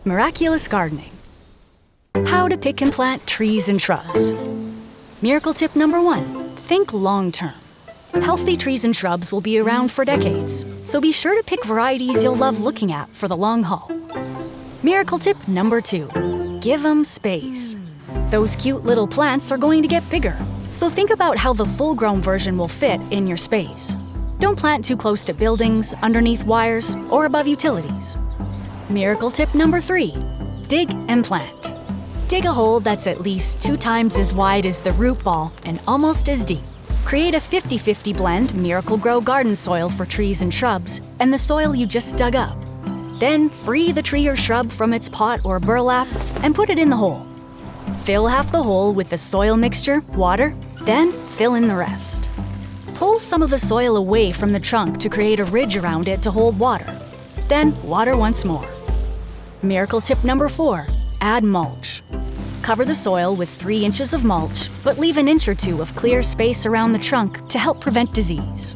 Miraculous Gardening. How to pick and plant trees and shrubs. Miracle tip number 1, think long-term. Healthy trees and shrubs will be around for decades, so be sure to pick varieties you'll love looking at for the long haul. Miracle tip number 2, give them space. Those cute little plants are going to get bigger, so think about how the full-grown version will fit in your space. Don't plant too close to buildings, underneath wires, or above utilities. Miracle tip number 3, dig and plant. Dig a hole that's at least 2 times as wide as the root ball and almost as deep. Create a 50-50 blend Miracle-Gro garden soil for trees and shrubs and the soil you just dug up. Then free the tree or shrub from its pot or burlap and put it in the hole. Fill half the hole with the soil mixture, water, then fill in the rest. Pull some of the soil away from the trunk to create a ridge around it to hold water. Then water once more. Miracle tip number 4, add mulch. Cover the soil with 3 inches of mulch, but leave an inch or 2 of clear space around the trunk to help prevent disease.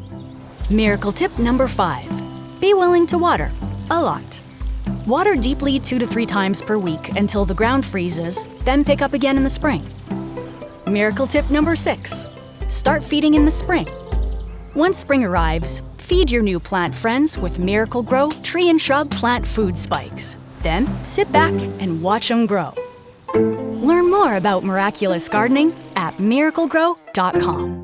Miracle tip number 5, be willing to water, a lot. Water deeply 2 to 3 times per week until the ground freezes, then pick up again in the spring. Miracle tip number 6, start feeding in the spring. Once spring arrives, feed your new plant friends with Miracle-Gro tree and shrub plant food spikes. Then sit back and watch them grow. Learn more about miraculous gardening at miraclegro.com.